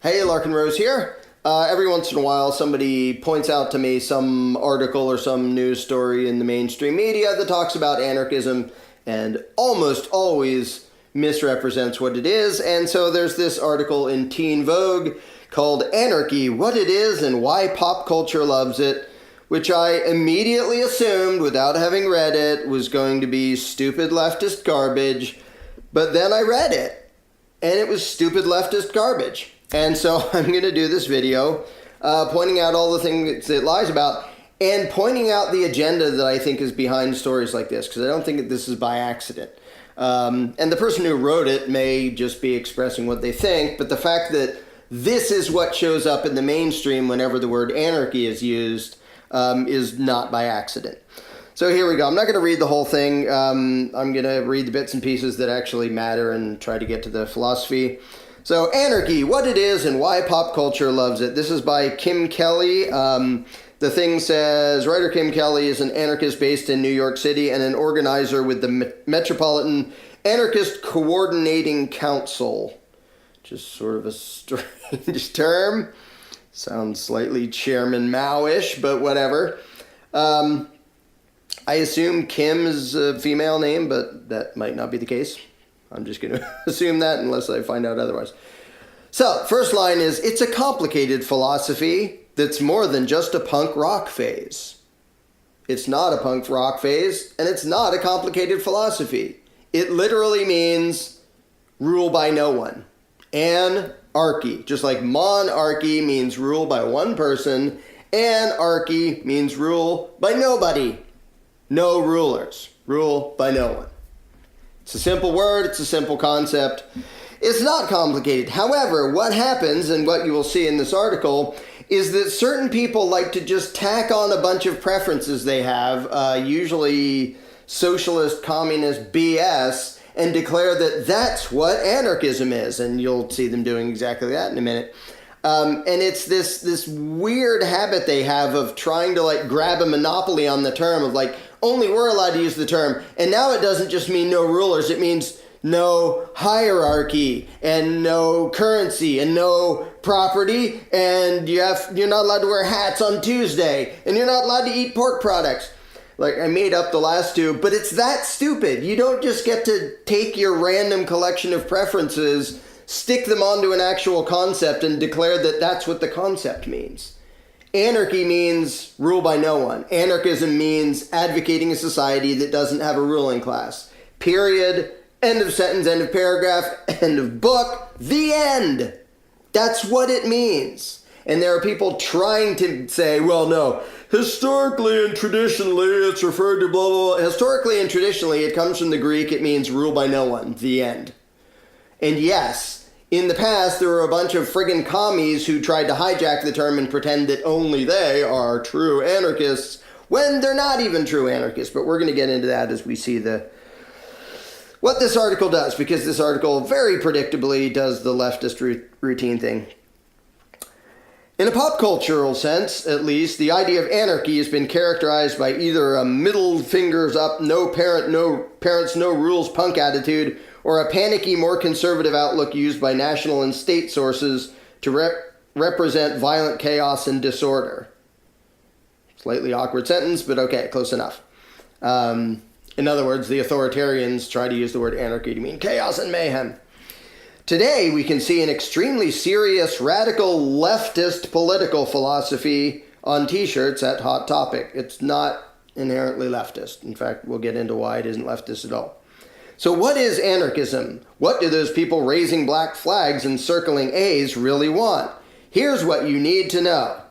Hey, Larken Rose here. Every once in a while, somebody points out to me some article or some news story in the mainstream media that talks about anarchism and almost always misrepresents what it is. And so there's this article in Teen Vogue called Anarchy, What It Is and Why Pop Culture Loves It, which I immediately assumed, without having read it, was going to be stupid leftist garbage. But then I read it, and it was stupid leftist garbage. And so I'm going to do this video pointing out all the things it lies about and pointing out the agenda that I think is behind stories like this, because I don't think that this is by accident. And the person who wrote it may just be expressing what they think, but the fact that this is what shows up in the mainstream whenever the word anarchy is used is not by accident. So here we go. I'm not going to read the whole thing. I'm going to read the bits and pieces that actually matter and try to get to the philosophy. So, Anarchy, What It Is and Why Pop Culture Loves It. This is by Kim Kelly. The thing says, writer Kim Kelly is an anarchist based in New York City and an organizer with the Metropolitan Anarchist Coordinating Council, which is sort of a strange term. Sounds slightly Chairman Mao-ish, but whatever. I assume Kim is a female name, but that might not be the case. I'm just going to assume that unless I find out otherwise. So, first line is, it's a complicated philosophy that's more than just a punk rock phase. It's not a punk rock phase, and it's not a complicated philosophy. It literally means rule by no one. Anarchy, just like monarchy means rule by one person, anarchy means rule by nobody. No rulers. Rule by no one. It's a simple word, it's a simple concept. It's not complicated. However, what happens, and what you will see in this article, is that certain people like to just tack on a bunch of preferences they have, usually socialist, communist BS, and declare that that's what anarchism is. And you'll see them doing exactly that in a minute. And it's this weird habit they have of trying to grab a monopoly on the term of only we're allowed to use the term. And now it doesn't just mean no rulers, it means no hierarchy and no currency and no property, and you're not allowed to wear hats on Tuesday, and you're not allowed to eat pork products. I made up the last two, but it's that stupid. You don't just get to take your random collection of preferences, stick them onto an actual concept, and declare that that's what the concept means. Anarchy means rule by no one. Anarchism means advocating a society that doesn't have a ruling class. Period. End of sentence, end of paragraph, end of book, the end. That's what it means. And there are people trying to say, well, no, historically and traditionally it's referred to blah, blah, blah. Historically and traditionally it comes from the Greek, it means rule by no one, the end. And yes, in the past, there were a bunch of friggin' commies who tried to hijack the term and pretend that only they are true anarchists when they're not even true anarchists. But we're going to get into that as we see what this article does, because this article very predictably does the leftist routine thing. In a pop cultural sense, at least, the idea of anarchy has been characterized by either a middle fingers up, no parents, no rules punk attitude, or a panicky, more conservative outlook used by national and state sources to represent violent chaos and disorder. Slightly awkward sentence, but okay, close enough. In other words, the authoritarians try to use the word anarchy to mean chaos and mayhem. Today, we can see an extremely serious, radical, leftist political philosophy on t-shirts at Hot Topic. It's not inherently leftist. In fact, we'll get into why it isn't leftist at all. So what is anarchism? What do those people raising black flags and circling A's really want? Here's what you need to know.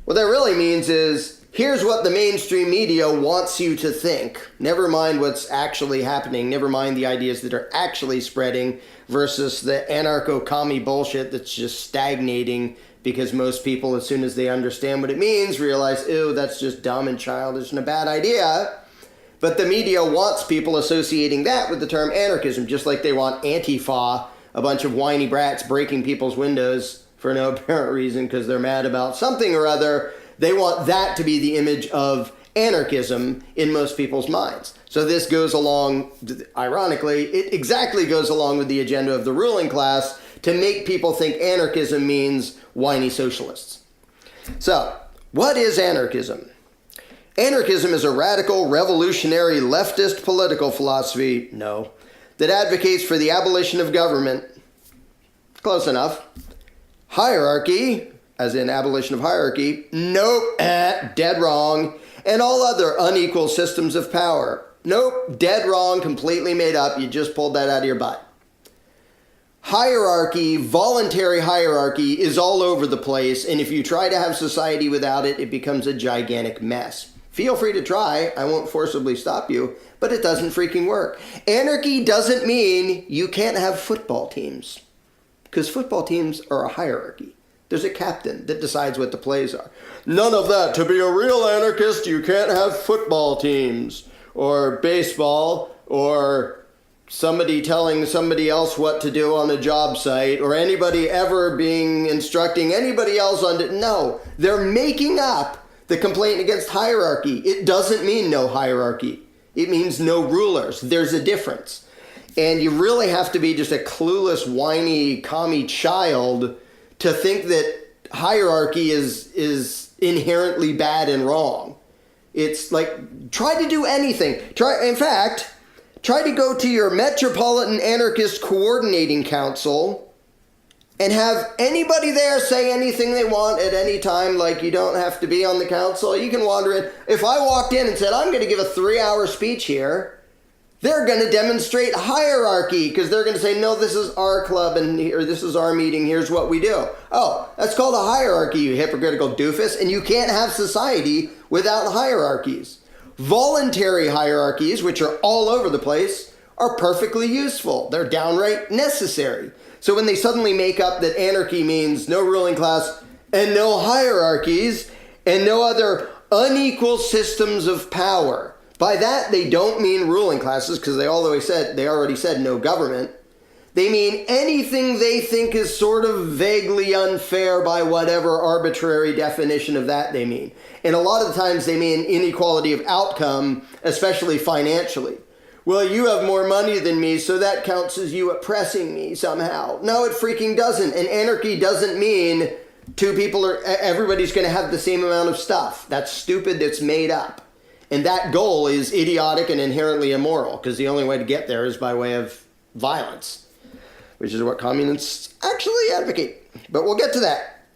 What that really means is, here's what the mainstream media wants you to think. Never mind what's actually happening. Never mind the ideas that are actually spreading versus the anarcho-commie bullshit that's just stagnating because most people, as soon as they understand what it means, realize, ew, that's just dumb and childish and a bad idea. But the media wants people associating that with the term anarchism, just like they want Antifa, a bunch of whiny brats breaking people's windows for no apparent reason because they're mad about something or other. They want that to be the image of anarchism in most people's minds. So this goes along, ironically, it exactly goes along with the agenda of the ruling class to make people think anarchism means whiny socialists. So, what is anarchism? Anarchism is a radical, revolutionary, leftist political philosophy, that advocates for the abolition of government. Close enough. Hierarchy, as in abolition of hierarchy, dead wrong. And all other unequal systems of power. Dead wrong, completely made up. You just pulled that out of your butt. Hierarchy, voluntary hierarchy, is all over the place, and if you try to have society without it, it becomes a gigantic mess. Feel free to try. I won't forcibly stop you, but it doesn't freaking work. Anarchy doesn't mean you can't have football teams, because football teams are a hierarchy. There's a captain that decides what the plays are. None of that. To be a real anarchist, you can't have football teams, or baseball, or somebody telling somebody else what to do on a job site, or anybody ever instructing anybody else on it. No, they're making up the complaint against hierarchy. It doesn't mean no hierarchy. It means no rulers. There's a difference. And you really have to be just a clueless, whiny, commie child to think that hierarchy is inherently bad and wrong. It's like, try to do anything. Try to go to your Metropolitan Anarchist Coordinating Council and have anybody there say anything they want at any time. Like, you don't have to be on the council. You can wander in. If I walked in and said, I'm going to give a 3-hour speech here, they're going to demonstrate hierarchy, because they're going to say, no, this is our club, or this is our meeting, here's what we do. Oh, that's called a hierarchy, you hypocritical doofus, and you can't have society without hierarchies. Voluntary hierarchies, which are all over the place, are perfectly useful. They're downright necessary. So when they suddenly make up that anarchy means no ruling class and no hierarchies and no other unequal systems of power, by that they don't mean ruling classes, because they already said no government. They mean anything they think is sort of vaguely unfair by whatever arbitrary definition of that they mean. And a lot of the times they mean inequality of outcome, especially financially. Well, you have more money than me, so that counts as you oppressing me somehow. No, it freaking doesn't. And anarchy doesn't mean everybody's going to have the same amount of stuff. That's stupid, that's made up. And that goal is idiotic and inherently immoral, because the only way to get there is by way of violence, which is what communists actually advocate. But we'll get to that.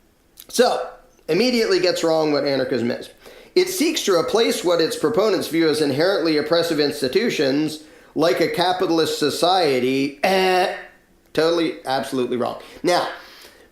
So, immediately gets wrong what anarchism is. It seeks to replace what its proponents view as inherently oppressive institutions, like a capitalist society. Totally, absolutely wrong. Now,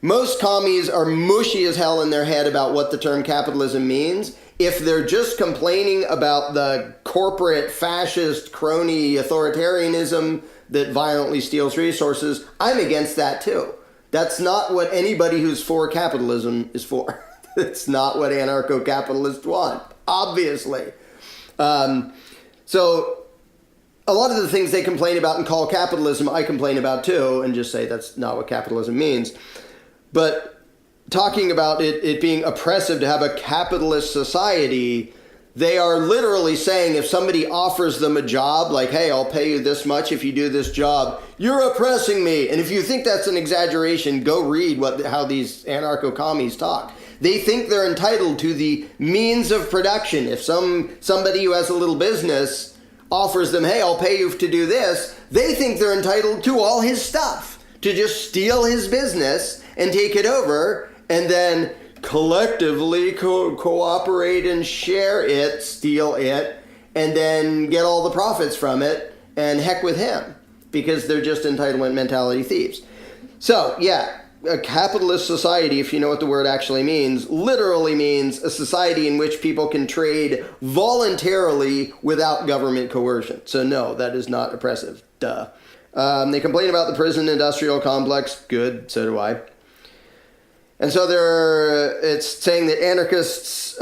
most commies are mushy as hell in their head about what the term capitalism means. If they're just complaining about the corporate, fascist, crony authoritarianism that violently steals resources, I'm against that too. That's not what anybody who's for capitalism is for. It's not what anarcho-capitalists want, obviously. So a lot of the things they complain about and call capitalism, I complain about too, and just say that's not what capitalism means. But talking about it being oppressive to have a capitalist society, they are literally saying if somebody offers them a job, like, hey, I'll pay you this much if you do this job, you're oppressing me. And if you think that's an exaggeration, go read how these anarcho-commies talk. They think they're entitled to the means of production. If somebody who has a little business offers them, hey, I'll pay you to do this, they think they're entitled to all his stuff, to just steal his business and take it over, and then collectively cooperate and share it, steal it, and then get all the profits from it, and heck with him, because they're just entitlement mentality thieves. So, yeah, a capitalist society, if you know what the word actually means, literally means a society in which people can trade voluntarily without government coercion. So no, that is not oppressive. Duh. They complain about the prison industrial complex. Good, so do I. And so it's saying that anarchists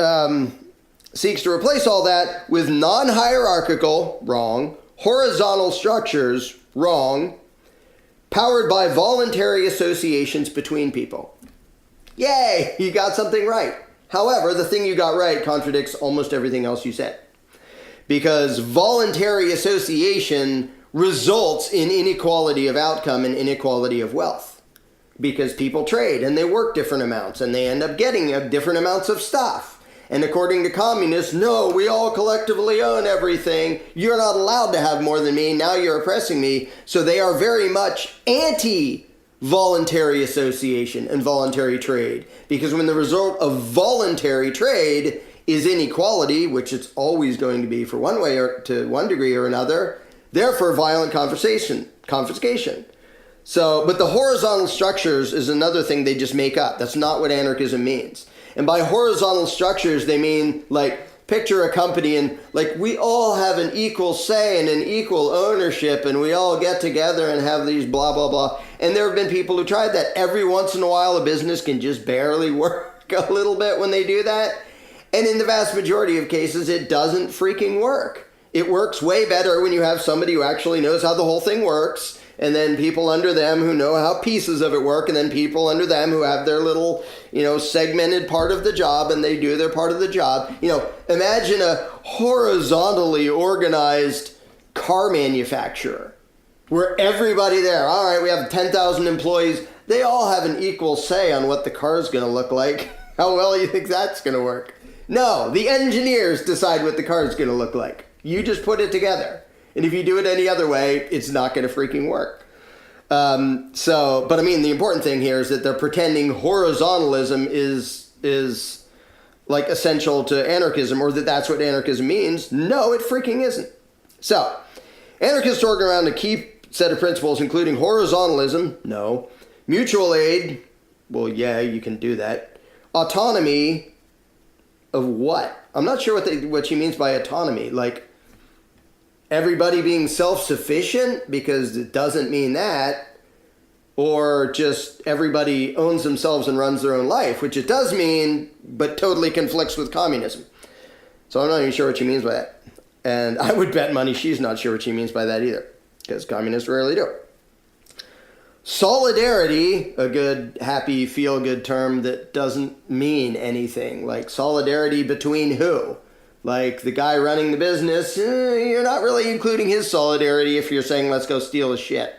seeks to replace all that with non-hierarchical, wrong, horizontal structures, wrong, powered by voluntary associations between people. Yay, you got something right. However, the thing you got right contradicts almost everything else you said. Because voluntary association results in inequality of outcome and inequality of wealth. because people trade and they work different amounts and they end up getting different amounts of stuff. And according to communists, no, we all collectively own everything. You're not allowed to have more than me. Now you're oppressing me. So they are very much anti-voluntary association and voluntary trade. Because when the result of voluntary trade is inequality, which it's always going to be for one way or to one degree or another, therefore violent confiscation. So, but the horizontal structures is another thing they just make up. That's not what anarchism means. And by horizontal structures, they mean, like, picture a company and, like, we all have an equal say and an equal ownership and we all get together and have these blah, blah, blah. And there have been people who tried that. Every once in a while, a business can just barely work a little bit when they do that. And in the vast majority of cases, it doesn't freaking work. It works way better when you have somebody who actually knows how the whole thing works, and then people under them who know how pieces of it work, and then people under them who have their little, segmented part of the job, and they do their part of the job. Imagine a horizontally organized car manufacturer where everybody there, all right, we have 10,000 employees, they all have an equal say on what the car is going to look like. How well do you think that's going to work? No, the engineers decide what the car is going to look like. You just put it together. And if you do it any other way, it's not going to freaking work. But the important thing here is that they're pretending horizontalism is like essential to anarchism, or that that's what anarchism means. No, it freaking isn't. So, anarchists work around a key set of principles, including horizontalism. No. Mutual aid. Well, yeah, you can do that. Autonomy of what? I'm not sure what she means by autonomy. Like, everybody being self-sufficient, because it doesn't mean that, or just everybody owns themselves and runs their own life, which it does mean, but totally conflicts with communism. So I'm not even sure what she means by that. And I would bet money she's not sure what she means by that either, because communists rarely do. Solidarity, a good, happy, feel-good term that doesn't mean anything. Like, solidarity between who? Like, the guy running the business, you're not really including his solidarity if you're saying, let's go steal his shit.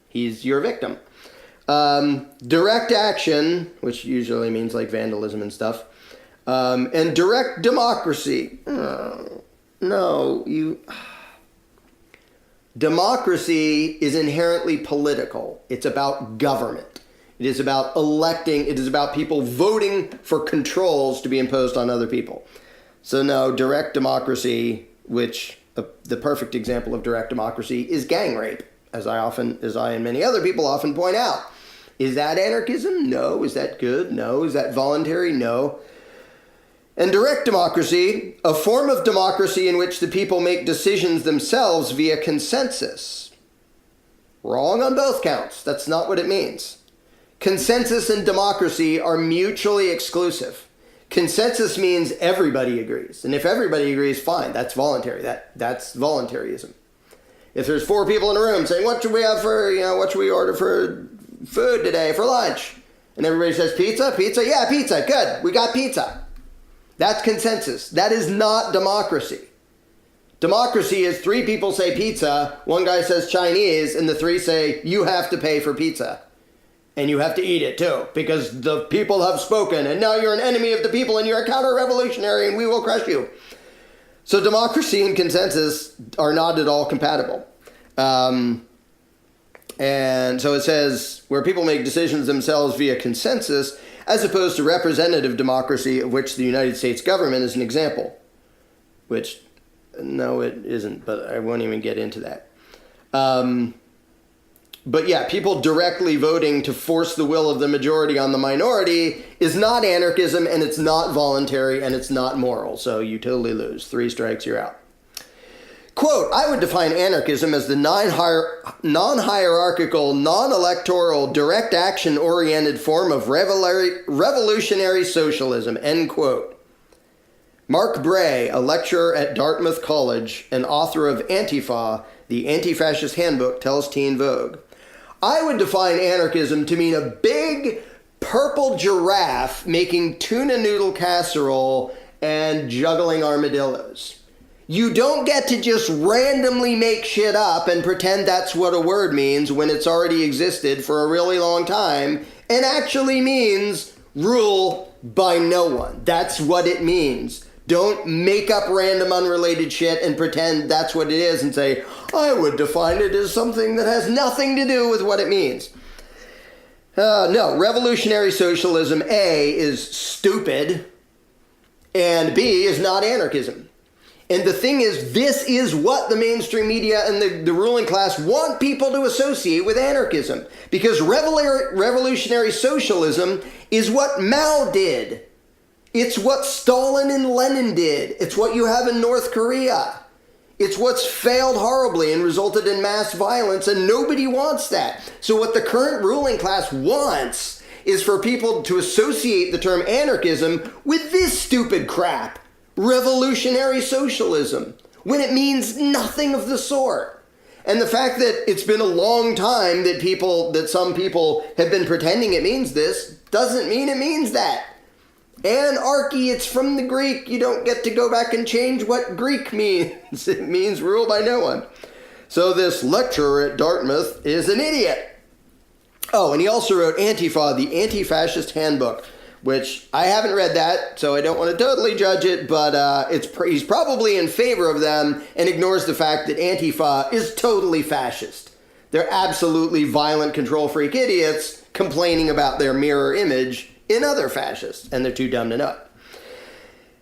He's your victim. Direct action, which usually means like vandalism and stuff. And direct democracy. Democracy is inherently political. It's about government. It is about electing. It is about people voting for controls to be imposed on other people. So no, direct democracy, which the perfect example of direct democracy is gang rape, as I and many other people often point out. Is that anarchism? No. Is that good? No. Is that voluntary? No. And direct democracy, a form of democracy in which the people make decisions themselves via consensus. Wrong on both counts. That's not what it means. Consensus and democracy are mutually exclusive. Consensus means everybody agrees. And if everybody agrees, fine, that's voluntary. That's voluntarism. If there's 4 people in a room saying, what should we have for, what should we order for food today for lunch? And everybody says, pizza? Pizza? Yeah, pizza. Good. We got pizza. That's consensus. That is not democracy. Democracy is 3 people say pizza, 1 guy says Chinese, and the 3 say, you have to pay for pizza. And you have to eat it too, because the people have spoken, and now you're an enemy of the people, and you're a counter-revolutionary, and we will crush you. So democracy and consensus are not at all compatible. And so it says, where people make decisions themselves via consensus, as opposed to representative democracy, of which the United States government is an example. Which, no, it isn't, but I won't even get into that. But yeah, people directly voting to force the will of the majority on the minority is not anarchism, and it's not voluntary, and it's not moral. So you totally lose. 3 strikes, you're out. Quote, I would define anarchism as the non-hierarchical, non-electoral, direct action-oriented form of revolutionary socialism, end quote. Mark Bray, a lecturer at Dartmouth College and author of Antifa, the Anti-Fascist Handbook, tells Teen Vogue. I would define anarchism to mean a big purple giraffe making tuna noodle casserole and juggling armadillos. You don't get to just randomly make shit up and pretend that's what a word means when it's already existed for a really long time and actually means rule by no one. That's what it means. Don't make up random unrelated shit and pretend that's what it is and say, I would define it as something that has nothing to do with what it means. No, revolutionary socialism, A, is stupid, and B, is not anarchism. And the thing is, this is what the mainstream media and the ruling class want people to associate with anarchism. Because revolutionary socialism is what Mao did. It's what Stalin and Lenin did. It's what you have in North Korea. It's what's failed horribly and resulted in mass violence, and nobody wants that. So what the current ruling class wants is for people to associate the term anarchism with this stupid crap. Revolutionary socialism, when it means nothing of the sort. And the fact that it's been a long time that some people have been pretending it means this doesn't mean it means that. Anarchy, it's from the Greek. You don't get to go back and change what Greek means. It means rule by no one. So this lecturer at Dartmouth is an idiot. Oh, and he also wrote Antifa, the Anti-Fascist Handbook, which I haven't read that, so I don't want to totally judge it, but he's probably in favor of them and ignores the fact that Antifa is totally fascist. They're absolutely violent control freak idiots complaining about their mirror image in other fascists, and they're too dumb to know.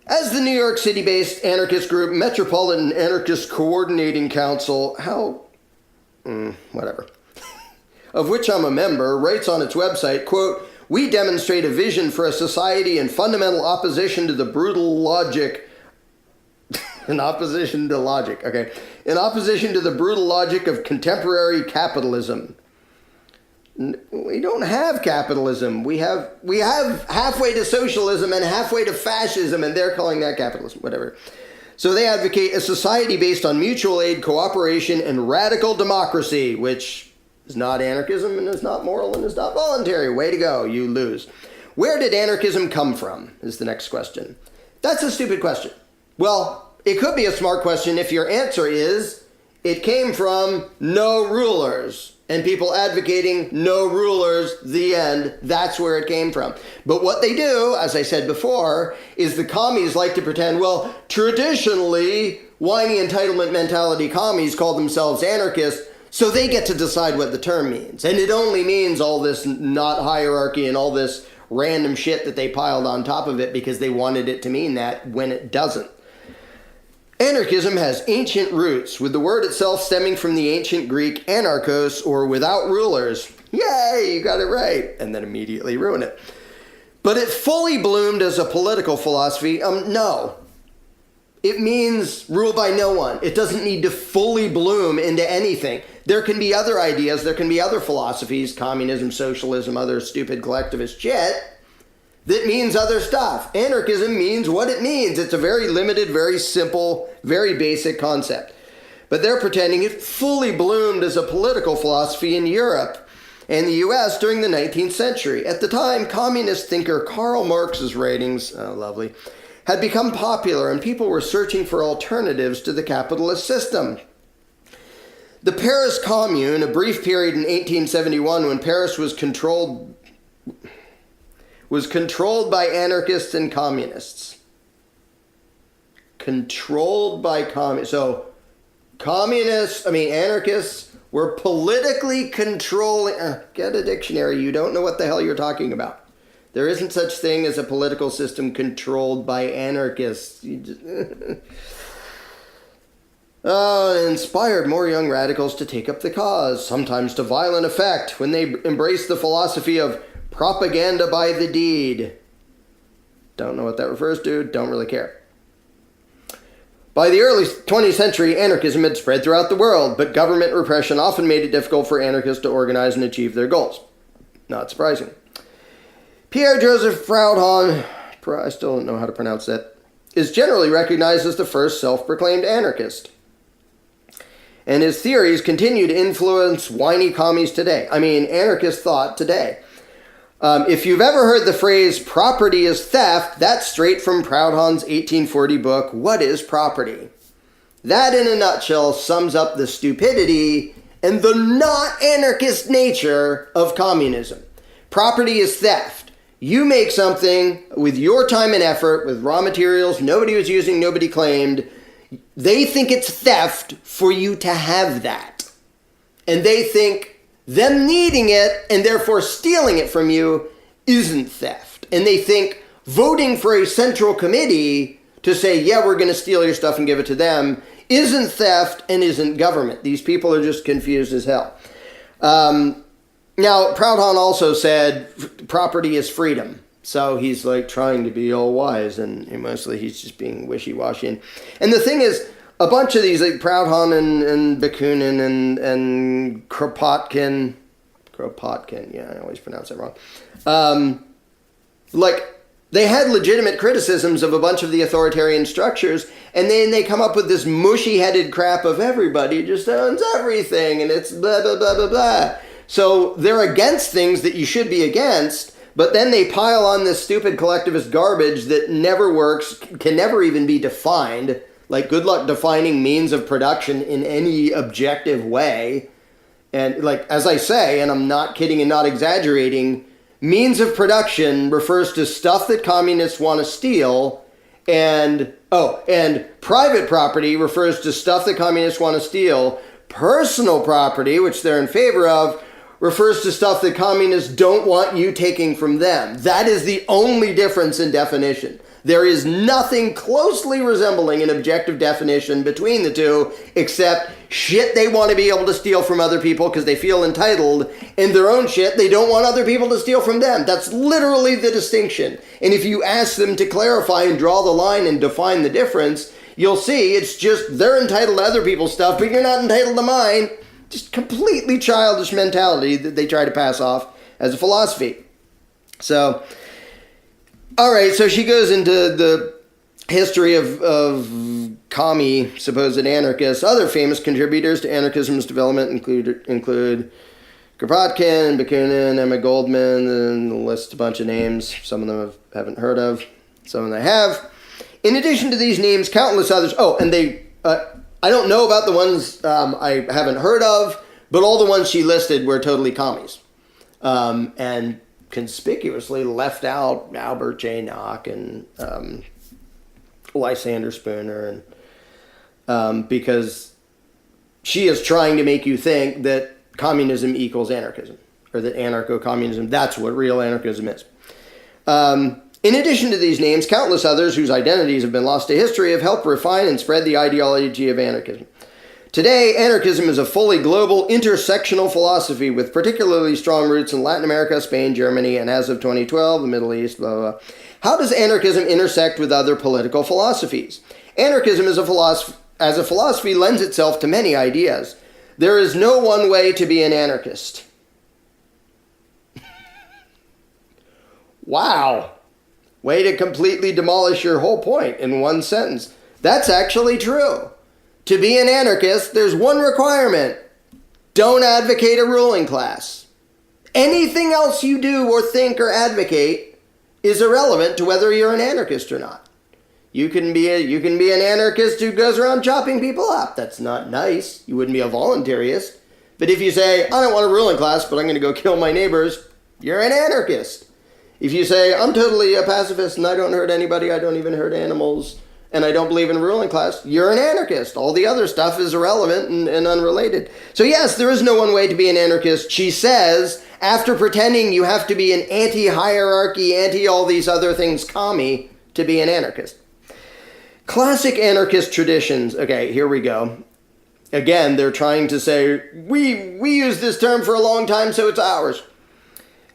As the New York City-based anarchist group Metropolitan Anarchist Coordinating Council, of which I'm a member, writes on its website, quote, we demonstrate a vision for a society in fundamental opposition to the brutal logic, in opposition to the brutal logic of contemporary capitalism. We don't have capitalism. We have halfway to socialism and halfway to fascism, and they're calling that capitalism, whatever. So they advocate a society based on mutual aid, cooperation, and radical democracy, which is not anarchism, and is not moral, and is not voluntary. Way to go, you lose. Where did anarchism come from, is the next question. That's a stupid question. Well, it could be a smart question if your answer is, it came from no rulers, and people advocating no rulers, the end. That's where it came from. But what they do, as I said before, is the commies like to pretend, well, traditionally, whiny entitlement mentality commies call themselves anarchists, so they get to decide what the term means. And it only means all this not hierarchy and all this random shit that they piled on top of it because they wanted it to mean that when it doesn't. Anarchism has ancient roots, with the word itself stemming from the ancient Greek anarchos, or without rulers. Yay, you got it right. And then immediately ruin it. But it fully bloomed as a political philosophy. No. It means rule by no one. It doesn't need to fully bloom into anything. There can be other ideas, there can be other philosophies, communism, socialism, other stupid collectivist shit, that means other stuff. Anarchism means what it means. It's a very limited, very simple, very basic concept. But they're pretending it fully bloomed as a political philosophy in Europe and the US during the 19th century. At the time, communist thinker Karl Marx's writings, had become popular, and people were searching for alternatives to the capitalist system. The Paris Commune, a brief period in 1871 when Paris was controlled by anarchists and communists. Controlled by communists. So, anarchists were politically controlling. Get a dictionary. You don't know what the hell you're talking about. There isn't such thing as a political system controlled by anarchists. It inspired more young radicals to take up the cause, sometimes to violent effect, when they embraced the philosophy of propaganda by the deed. Don't know what that refers to, don't really care. By the early 20th century, anarchism had spread throughout the world, but government repression often made it difficult for anarchists to organize and achieve their goals. Not surprising. Pierre-Joseph Proudhon, I still don't know how to pronounce that, is generally recognized as the first self-proclaimed anarchist. And his theories continue to influence whiny commies today. Anarchist thought today. If you've ever heard the phrase, property is theft, that's straight from Proudhon's 1840 book, What is Property? That, in a nutshell, sums up the stupidity and the not anarchist nature of communism. Property is theft. You make something with your time and effort, with raw materials nobody was using, nobody claimed. They think it's theft for you to have that. And they think them needing it and therefore stealing it from you isn't theft. And they think voting for a central committee to say, yeah, we're going to steal your stuff and give it to them isn't theft and isn't government. These people are just confused as hell. Now, Proudhon also said property is freedom. So he's like trying to be all wise, and mostly he's just being wishy-washy. And the thing is, a bunch of these, like Proudhon and Bakunin and Kropotkin, yeah, I always pronounce that wrong. They had legitimate criticisms of a bunch of the authoritarian structures, and then they come up with this mushy-headed crap of everybody just owns everything, and it's blah, blah, blah, blah, blah. So they're against things that you should be against, but then they pile on this stupid collectivist garbage that never works, can never even be defined. Like, good luck defining means of production in any objective way. And like, as I say, and I'm not kidding and not exaggerating, means of production refers to stuff that communists want to steal, and private property refers to stuff that communists want to steal. Personal property, which they're in favor of, refers to stuff that communists don't want you taking from them. That is the only difference in definition. There is nothing closely resembling an objective definition between the two, except shit they want to be able to steal from other people because they feel entitled, and their own shit they don't want other people to steal from them. That's literally the distinction. And if you ask them to clarify and draw the line and define the difference, you'll see it's just they're entitled to other people's stuff, but you're not entitled to mine. Just completely childish mentality that they try to pass off as a philosophy. So, all right, so she goes into the history of commie, supposed anarchists. Other famous contributors to anarchism's development include Kropotkin, Bakunin, Emma Goldman, and lists a bunch of names. Some of them I haven't heard of, some of them I have. In addition to these names, countless others. Oh, and I don't know about the ones I haven't heard of, but all the ones she listed were totally commies. And conspicuously left out Albert J. Nock and Lysander Spooner, and because she is trying to make you think that communism equals anarchism, or that anarcho-communism, that's what real anarchism is. In addition to these names, countless others whose identities have been lost to history have helped refine and spread the ideology of anarchism. Today, anarchism is a fully global, intersectional philosophy with particularly strong roots in Latin America, Spain, Germany, and as of 2012, the Middle East, blah, blah, blah. How does anarchism intersect with other political philosophies? Anarchism as a philosophy lends itself to many ideas. There is no one way to be an anarchist. Wow. Way to completely demolish your whole point in one sentence. That's actually true. To be an anarchist, there's one requirement. Don't advocate a ruling class. Anything else you do or think or advocate is irrelevant to whether you're an anarchist or not. You can be an anarchist who goes around chopping people up. That's not nice. You wouldn't be a voluntarist. But if you say, I don't want a ruling class, but I'm going to go kill my neighbors, you're an anarchist. If you say, I'm totally a pacifist and I don't hurt anybody, I don't even hurt animals, and I don't believe in a ruling class, you're an anarchist. All the other stuff is irrelevant and unrelated. So yes, there is no one way to be an anarchist, she says, after pretending you have to be an anti-hierarchy, anti-all these other things commie to be an anarchist. Classic anarchist traditions. Okay, here we go. Again, they're trying to say, we use this term for a long time, so it's ours.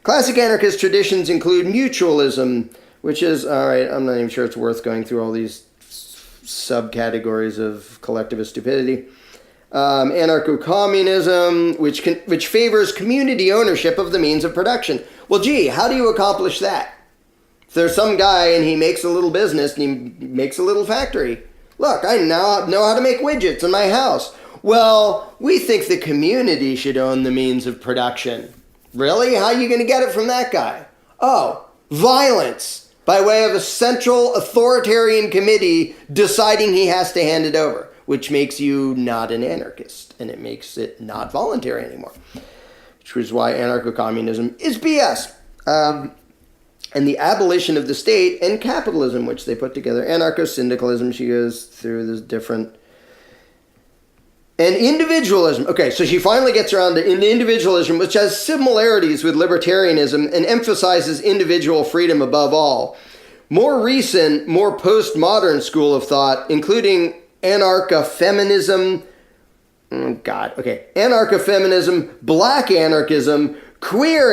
Classic anarchist traditions include mutualism, which is, all right, I'm not even sure it's worth going through all these subcategories of collectivist stupidity. Anarcho-communism, which favors community ownership of the means of production. Well, gee, how do you accomplish that? If there's some guy and he makes a little business and he makes a little factory. Look, I now know how to make widgets in my house. Well, we think the community should own the means of production. Really? How are you going to get it from that guy? Oh, violence by way of a central authoritarian committee deciding he has to hand it over. which makes you not an anarchist, and it makes it not voluntary anymore, which is why anarcho-communism is BS. And the abolition of the state and capitalism, which they put together. Anarcho-syndicalism, she goes through this different... And individualism. Okay, so she finally gets around to individualism, which has similarities with libertarianism and emphasizes individual freedom above all. More recent, more postmodern school of thought, including anarcho-feminism, anarcho-feminism, black anarchism, queer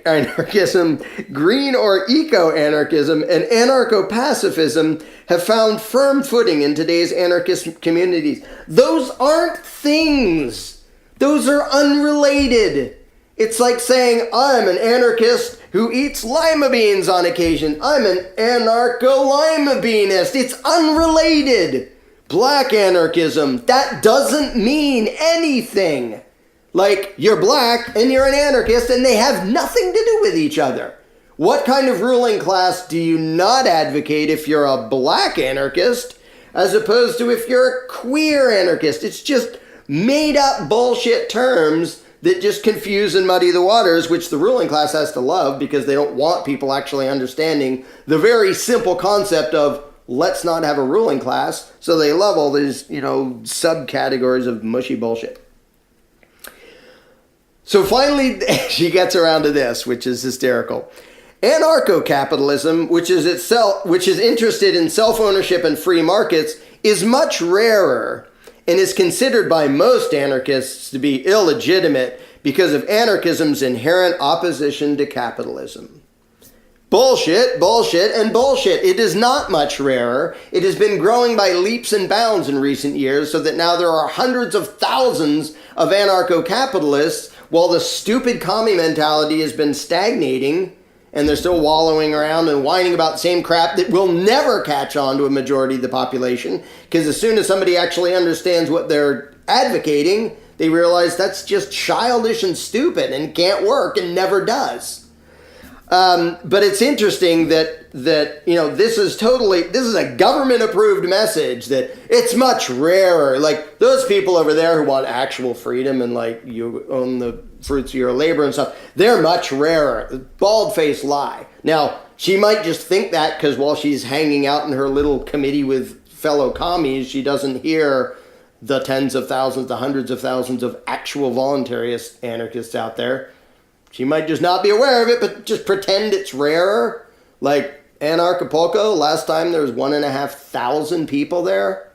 anarchism, green or eco-anarchism, and anarcho-pacifism have found firm footing in today's anarchist communities. Those aren't things. Those are unrelated. It's like saying, I'm an anarchist who eats lima beans on occasion. I'm an anarcho-lima beanist. It's unrelated. Black anarchism, that doesn't mean anything. Like, you're black and you're an anarchist and they have nothing to do with each other. What kind of ruling class do you not advocate if you're a black anarchist as opposed to if you're a queer anarchist? It's just made up bullshit terms that just confuse and muddy the waters, which the ruling class has to love because they don't want people actually understanding the very simple concept of let's not have a ruling class. So they love all these, subcategories of mushy bullshit. So finally, she gets around to this, which is hysterical. Anarcho-capitalism, which is interested in self-ownership and free markets, is much rarer and is considered by most anarchists to be illegitimate because of anarchism's inherent opposition to capitalism. Bullshit, bullshit, and bullshit. It is not much rarer. It has been growing by leaps and bounds in recent years so that now there are hundreds of thousands of anarcho-capitalists while the stupid commie mentality has been stagnating and they're still wallowing around and whining about the same crap that will never catch on to a majority of the population, because as soon as somebody actually understands what they're advocating, they realize that's just childish and stupid and can't work and never does. But it's interesting that this is a government-approved message that it's much rarer. Like, those people over there who want actual freedom and, you own the fruits of your labor and stuff, they're much rarer. Bald-faced lie. Now, she might just think that because while she's hanging out in her little committee with fellow commies, she doesn't hear the tens of thousands, the hundreds of thousands of actual voluntarist anarchists out there. She might just not be aware of it, but just pretend it's rarer. Like Anarchapulco, last time there was 1,500 people there.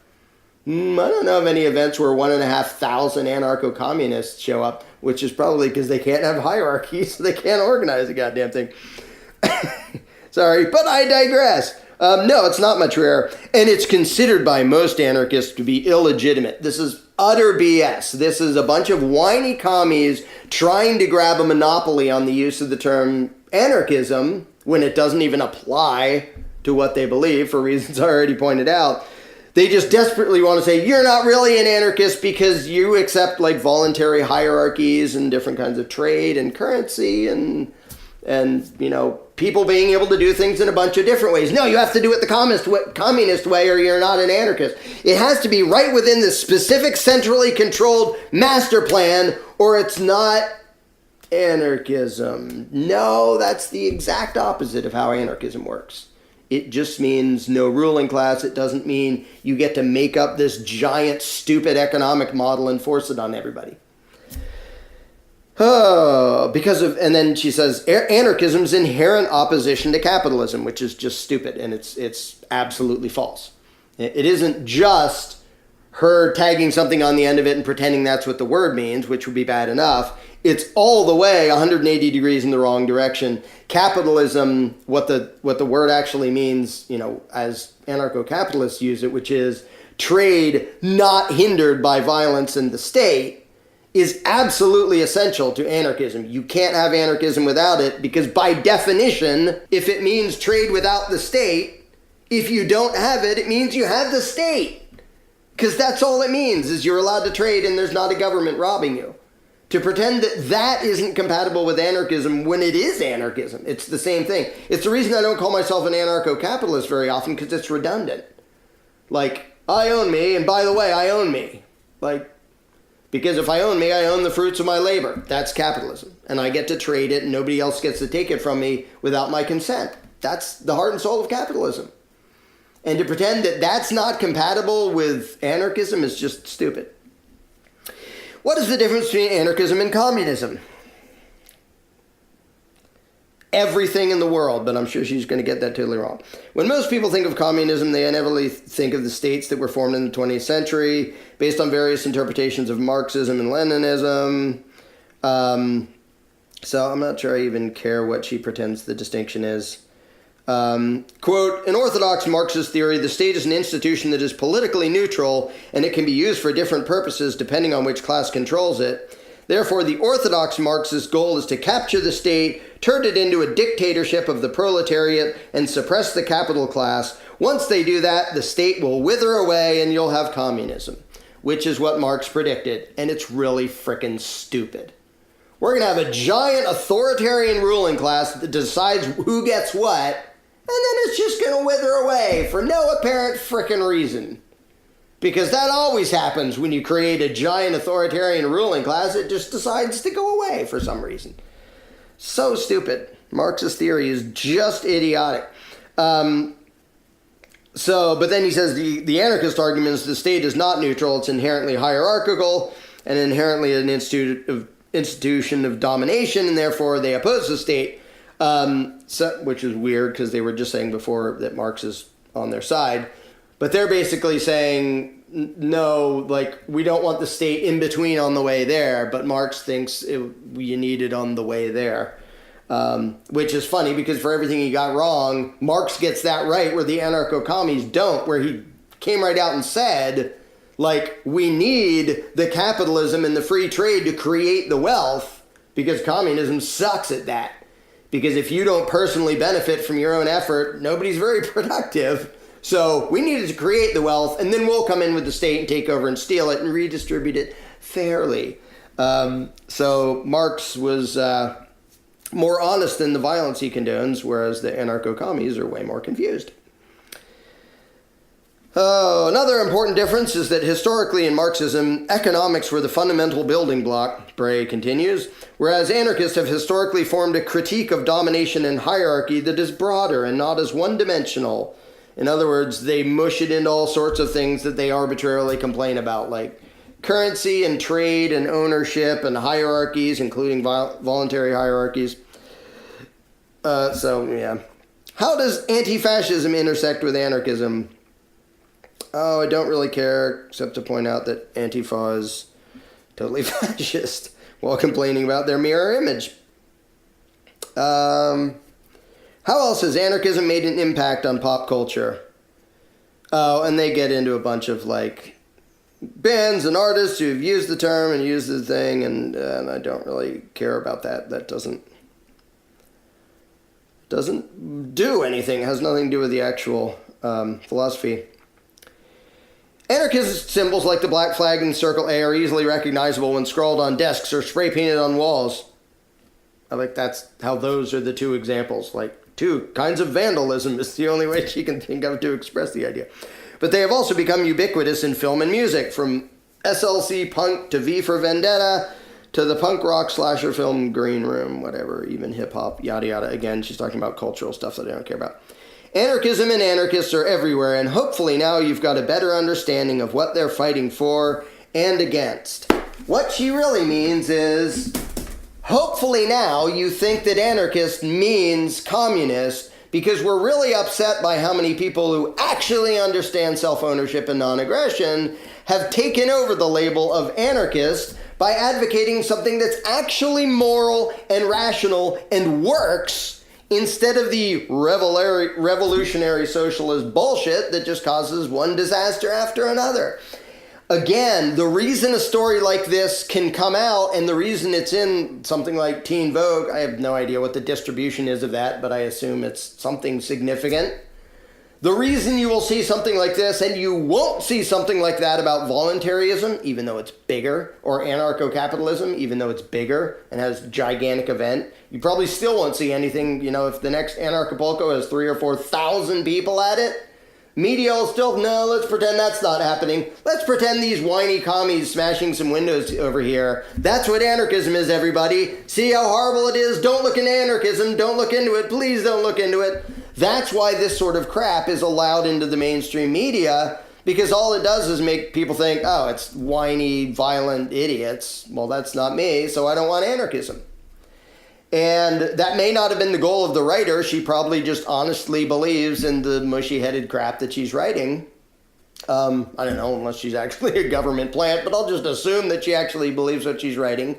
I don't know of any events where 1,500 anarcho-communists show up, which is probably because they can't have hierarchies, so they can't organize the goddamn thing. Sorry, but I digress. No, it's not much rarer. And it's considered by most anarchists to be illegitimate. This is utter BS. This is a bunch of whiny commies trying to grab a monopoly on the use of the term anarchism when it doesn't even apply to what they believe for reasons I already pointed out. They just desperately want to say, you're not really an anarchist because you accept voluntary hierarchies and different kinds of trade and currency and people being able to do things in a bunch of different ways. No, you have to do it the communist way or you're not an anarchist. It has to be right within the specific centrally controlled master plan or it's not anarchism. No, that's the exact opposite of how anarchism works. It just means no ruling class. It doesn't mean you get to make up this giant, stupid economic model and force it on everybody. And then she says, anarchism's inherent opposition to capitalism, which is just stupid, and it's absolutely false. It isn't just her tagging something on the end of it and pretending that's what the word means, which would be bad enough. It's all the way 180 degrees in the wrong direction. Capitalism, what the word actually means, as anarcho-capitalists use it, which is trade not hindered by violence in the state, is absolutely essential to anarchism. You can't have anarchism without it because by definition, if it means trade without the state, if you don't have it, it means you have the state. Because that's all it means, is you're allowed to trade and there's not a government robbing you. To pretend that that isn't compatible with anarchism when it is anarchism, it's the same thing. It's the reason I don't call myself an anarcho-capitalist very often, because it's redundant. I own me, and by the way, I own me. Like, because if I own me, I own the fruits of my labor. That's capitalism. And I get to trade it, and nobody else gets to take it from me without my consent. That's the heart and soul of capitalism. And to pretend that that's not compatible with anarchism is just stupid. What is the difference between anarchism and communism? Everything in the world, but I'm sure she's going to get that totally wrong. When most people think of communism, they inevitably think of the states that were formed in the 20th century based on various interpretations of Marxism and Leninism. So I'm not sure I even care what she pretends the distinction is. Quote, in orthodox Marxist theory, the state is an institution that is politically neutral and it can be used for different purposes depending on which class controls it. Therefore, the orthodox Marxist goal is to capture the state, turn it into a dictatorship of the proletariat, and suppress the capital class. Once they do that, the state will wither away and you'll have communism, which is what Marx predicted, and it's really frickin' stupid. We're going to have a giant authoritarian ruling class that decides who gets what, and then it's just going to wither away for no apparent frickin' reason. Because that always happens when you create a giant authoritarian ruling class. It just decides to go away for some reason. So stupid. Marxist theory is just idiotic. But then he says the anarchist argument is the state is not neutral. It's inherently hierarchical and inherently an institution of domination, and therefore they oppose the state. Which is weird because they were just saying before that Marx is on their side. But they're basically saying, no, like, we don't want the state in between on the way there, but Marx thinks you need it on the way there. Which is funny because for everything he got wrong, Marx gets that right where the anarcho-commies don't, where he came right out and said, like, we need the capitalism and the free trade to create the wealth because communism sucks at that. Because if you don't personally benefit from your own effort, nobody's very productive. So we needed to create the wealth, and then we'll come in with the state and take over and steal it and redistribute it fairly. So Marx was more honest in the violence he condones, whereas the anarcho-commies are way more confused. Another important difference is that historically in Marxism, economics were the fundamental building block, Bray continues, whereas anarchists have historically formed a critique of domination and hierarchy that is broader and not as one-dimensional. In other words, they mush it into all sorts of things that they arbitrarily complain about, like currency and trade and ownership and hierarchies, including voluntary hierarchies. How does anti-fascism intersect with anarchism? Oh, I don't really care, except to point out that Antifa is totally fascist while complaining about their mirror image. How else has anarchism made an impact on pop culture? Oh, and they get into a bunch of, like, bands and artists who've used the term and used the thing, and I don't really care about that. That doesn't do anything. It has nothing to do with the actual philosophy. Anarchist symbols like the black flag and circle A are easily recognizable when scrawled on desks or spray painted on walls. That's how those are the two examples. Like, two kinds of vandalism is the only way she can think of to express the idea. But they have also become ubiquitous in film and music, from SLC Punk to V for Vendetta to the punk rock slasher film Green Room, whatever, even hip-hop, yada yada. Again, she's talking about cultural stuff that I don't care about. Anarchism and anarchists are everywhere, and hopefully now you've got a better understanding of what they're fighting for and against. What she really means is, hopefully now you think that anarchist means communist, because we're really upset by how many people who actually understand self-ownership and non-aggression have taken over the label of anarchist by advocating something that's actually moral and rational and works, instead of the revolutionary socialist bullshit that just causes one disaster after another. Again, the reason a story like this can come out, and the reason it's in something like Teen Vogue, I have no idea what the distribution is of that, but I assume it's something significant. The reason you will see something like this, and you won't see something like that about voluntarism, even though it's bigger, or anarcho-capitalism, even though it's bigger and has a gigantic event, you probably still won't see anything, if the next Anarchapulco has 3,000 or 4,000 people at it, Media will still, no, let's pretend that's not happening. Let's pretend these whiny commies smashing some windows over here. That's what anarchism is, everybody. See how horrible it is? Don't look into anarchism. Don't look into it. Please don't look into it. That's why this sort of crap is allowed into the mainstream media, because all it does is make people think, oh, it's whiny, violent idiots. Well, that's not me, so I don't want anarchism. And that may not have been the goal of the writer. She probably just honestly believes in the mushy-headed crap that she's writing. I don't know, unless she's actually a government plant, but I'll just assume that she actually believes what she's writing.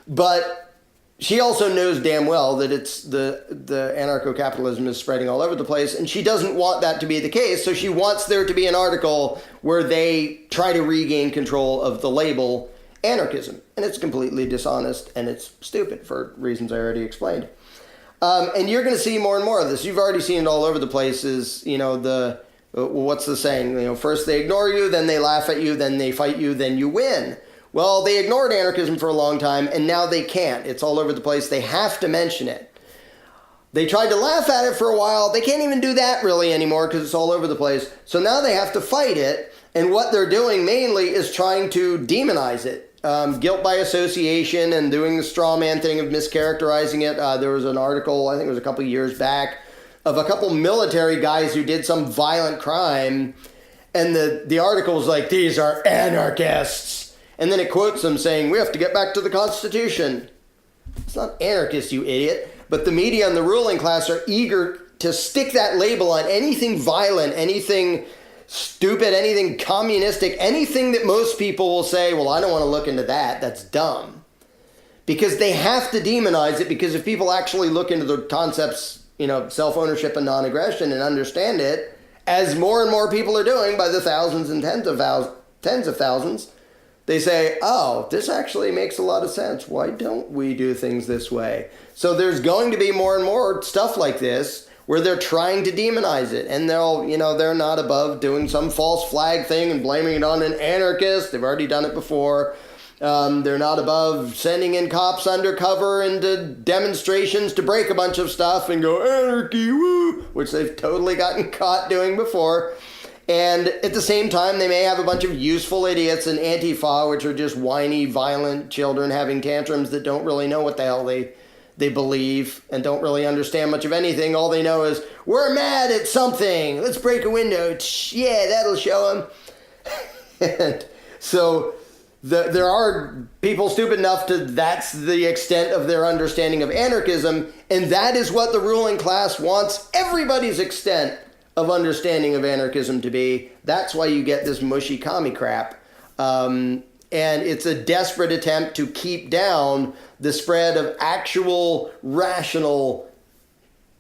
But she also knows damn well that it's the anarcho-capitalism is spreading all over the place, and she doesn't want that to be the case, so she wants there to be an article where they try to regain control of the label anarchism. And it's completely dishonest, and it's stupid for reasons I already explained. And you're going to see more and more of this. You've already seen it all over the places. You know, what's the saying? You know, first they ignore you, then they laugh at you, then they fight you, then you win. Well, they ignored anarchism for a long time, and now they can't. It's all over the place. They have to mention it. They tried to laugh at it for a while. They can't even do that really anymore because it's all over the place. So now they have to fight it, and what they're doing mainly is trying to demonize it. Guilt by association and doing the straw man thing of mischaracterizing it. There was an article, I think it was a couple years back, of a couple military guys who did some violent crime, and the article was like, these are anarchists. And then it quotes them saying, we have to get back to the Constitution. It's not anarchist, you idiot. But the media and the ruling class are eager to stick that label on anything violent, anything stupid, anything communistic, anything that most people will say, well, I don't want to look into that. That's dumb. Because they have to demonize it, because if people actually look into the concepts, you know, self-ownership and non-aggression and understand it, as more and more people are doing by the thousands and tens of thousands, they say, oh, this actually makes a lot of sense. Why don't we do things this way? So there's going to be more and more stuff like this where they're trying to demonize it. And they're not above doing some false flag thing and blaming it on an anarchist. They've already done it before. They're not above sending in cops undercover into demonstrations to break a bunch of stuff and go, anarchy, woo, which they've totally gotten caught doing before. And at the same time, they may have a bunch of useful idiots in Antifa, which are just whiny, violent children having tantrums that don't really know what the hell they believe and don't really understand much of anything. All they know is, we're mad at something. Let's break a window. Yeah, that'll show them. And so there are people stupid enough that's the extent of their understanding of anarchism. And that is what the ruling class wants everybody's extent of understanding of anarchism to be. That's why you get this mushy commie crap. And it's a desperate attempt to keep down the spread of actual, rational,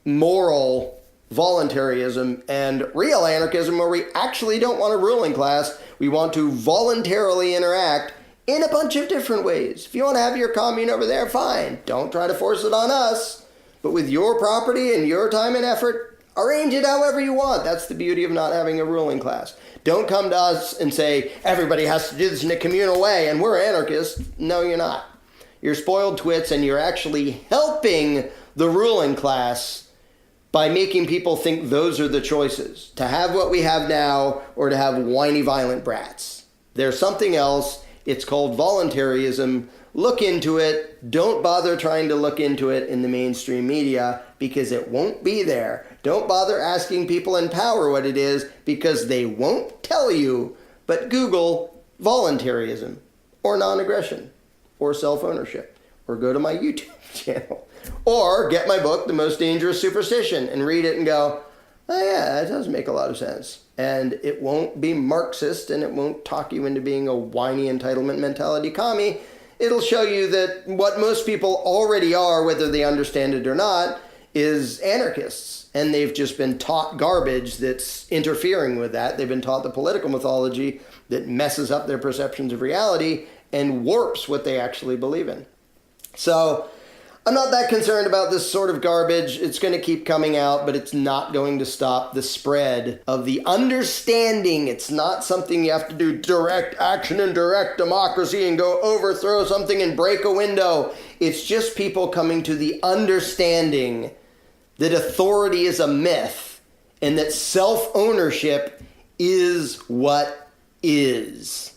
moral voluntarism and real anarchism, where we actually don't want a ruling class. We want to voluntarily interact in a bunch of different ways. If you want to have your commune over there, fine. Don't try to force it on us. But with your property and your time and effort, arrange it however you want. That's the beauty of not having a ruling class. Don't come to us and say, everybody has to do this in a communal way, and we're anarchists. No, you're not. You're spoiled twits, and you're actually helping the ruling class by making people think those are the choices. To have what we have now, or to have whiny, violent brats. There's something else. It's called voluntarism. Look into it. Don't bother trying to look into it in the mainstream media, because it won't be there. Don't bother asking people in power what it is, because they won't tell you. But Google voluntarism, or non-aggression, or self-ownership, or go to my YouTube channel, or get my book, The Most Dangerous Superstition, and read it and go, oh yeah, that does make a lot of sense. And it won't be Marxist, and it won't talk you into being a whiny entitlement mentality commie. It'll show you that what most people already are, whether they understand it or not, is anarchists. And they've just been taught garbage that's interfering with that. They've been taught the political mythology that messes up their perceptions of reality and warps what they actually believe in. So I'm not that concerned about this sort of garbage. It's going to keep coming out, but it's not going to stop the spread of the understanding. It's not something you have to do direct action and direct democracy and go overthrow something and break a window. It's just people coming to the understanding that authority is a myth and that self-ownership is what is.